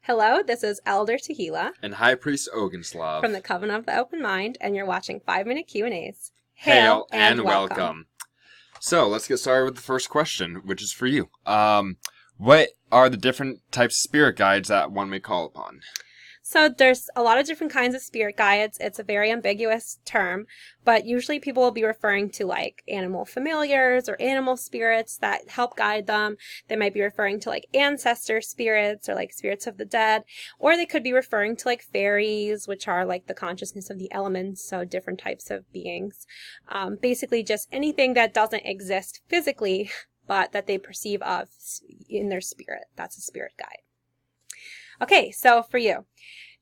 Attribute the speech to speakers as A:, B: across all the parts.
A: Hello, this is Elder Tehila
B: And High Priest Ogenslav.
A: from the Coven of the Open Mind, and you're watching 5-Minute Q&As.
B: Hail and welcome. So, let's get started with the first question, which is for you. What are the different types of spirit guides that one may call upon?
A: So there's a lot of different kinds of spirit guides. It's a very ambiguous term, but usually people will be referring to like animal familiars or animal spirits that help guide them. They might be referring to like ancestor spirits or like spirits of the dead, or they could be referring to like fairies, which are like the consciousness of the elements, so different types of beings. Basically just anything that doesn't exist physically, but that they perceive of in their spirit. That's a spirit guide. Okay, so for you,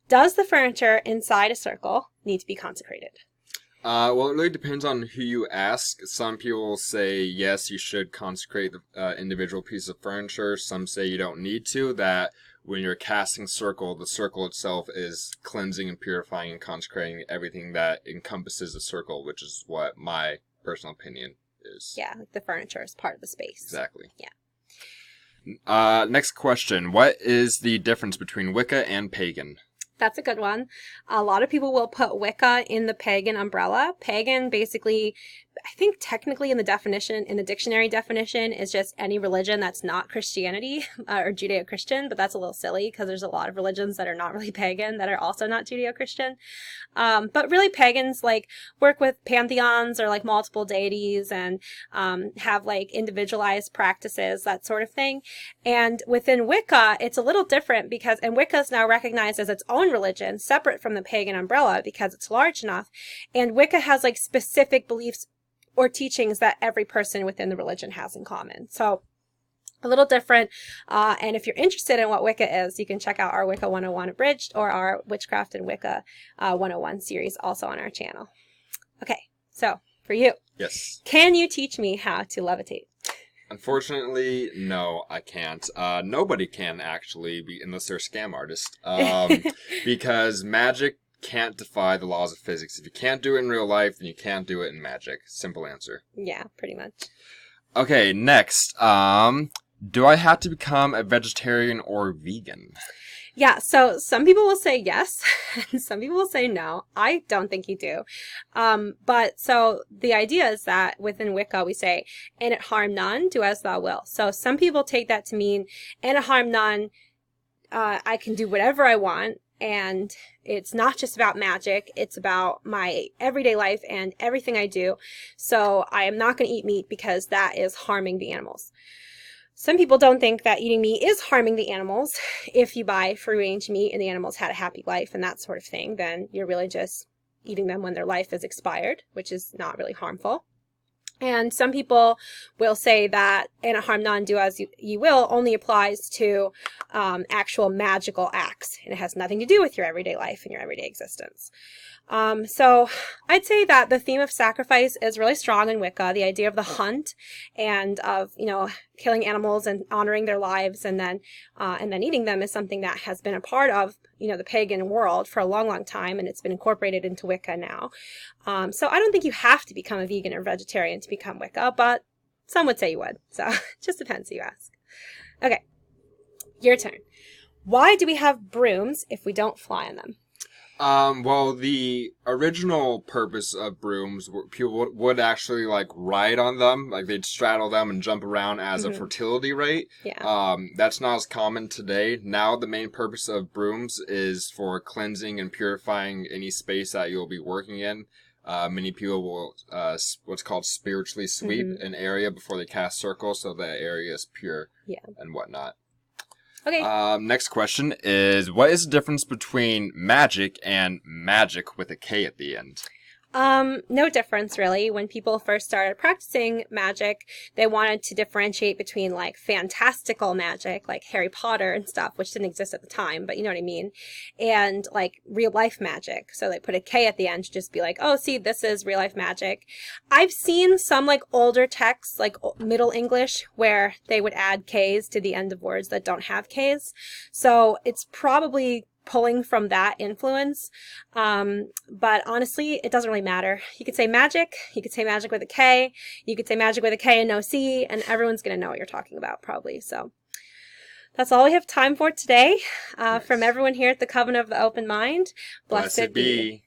A: does the furniture inside a circle need to be consecrated?
B: Well, it really depends on who you ask. Some people will say, yes, you should consecrate the individual piece of furniture. Some say you don't need to, that when you're casting circle, the circle itself is cleansing and purifying and consecrating everything that encompasses the circle, which is what my personal opinion is.
A: Yeah, like the furniture is part of the space.
B: Exactly.
A: Yeah.
B: Next question. What is the difference between Wicca and Pagan?
A: That's a good one. A lot of people will put Wicca in the pagan umbrella. Pagan basically, I think technically in the definition, in the dictionary definition, is just any religion that's not Christianity or Judeo-Christian, but that's a little silly because there's a lot of religions that are not really pagan that are also not Judeo-Christian. But really pagans like work with pantheons or like multiple deities and have like individualized practices, that sort of thing. And within Wicca, it's a little different because, and Wicca is now recognized as its own religion, separate from the pagan umbrella because it's large enough. And Wicca has like specific beliefs or teachings that every person within the religion has in common. So a little different. And if you're interested in what Wicca is, you can check out our Wicca 101 Abridged or our Witchcraft and Wicca 101 series also on our channel. Okay, so for you.
B: Yes.
A: Can you teach me how to levitate?
B: Unfortunately, no, I can't. Nobody can actually, unless they're a scam artist, because magic can't defy the laws of physics. If you can't do it in real life, then you can't do it in magic. Simple answer.
A: Yeah, pretty much.
B: Okay, next. Do I have to become a vegetarian or vegan?
A: Yeah, so some people will say yes, and some people will say no. I don't think you do. But so the idea is that within Wicca, we say, and it harm none, do as thou wilt. So some people take that to mean, and it harm none, I can do whatever I want. And it's not just about magic, it's about my everyday life and everything I do. So I am not going to eat meat because that is harming the animals. Some people don't think that eating meat is harming the animals. If you buy free-range meat and the animals had a happy life and that sort of thing, then you're really just eating them when their life is expired, which is not really harmful. And some people will say that and it harm none, do as you will only applies to actual magical acts. And it has nothing to do with your everyday life and your everyday existence. So I'd say that the theme of sacrifice is really strong in Wicca. The idea of the hunt and of, killing animals and honoring their lives and then eating them is something that has been a part of, the pagan world for a long, long time. And it's been incorporated into Wicca now. So I don't think you have to become a vegan or vegetarian to become Wicca, but some would say you would. So it just depends who you ask. Okay, your turn. Why do we have brooms if we don't fly on them?
B: Well, the original purpose of brooms, people would actually, ride on them. Like, they'd straddle them and jump around as a fertility rate.
A: Yeah.
B: That's not as common today. Now, the main purpose of brooms is for cleansing and purifying any space that you'll be working in. Many people will, what's called spiritually sweep an area before they cast circles, so that area is pure and whatnot.
A: Okay.
B: Next question is, what is the difference between magic and magic with a K at the end?
A: No difference really. When people first started practicing magic, they wanted to differentiate between like fantastical magic, like Harry Potter and stuff, which didn't exist at the time, but you know what I mean, and like real life magic. So they put a K at the end to just be like, oh, see, this is real life magic. I've seen some like older texts, like Middle English, where they would add Ks to the end of words that don't have Ks. So it's probably pulling from that influence. But honestly, it doesn't really matter. You could say magic, you could say magic with a K, you could say magic with a K and no C, and everyone's going to know what you're talking about probably. So that's all we have time for today.
B: Nice.
A: From everyone here at the Covenant of the Open Mind, blessed be.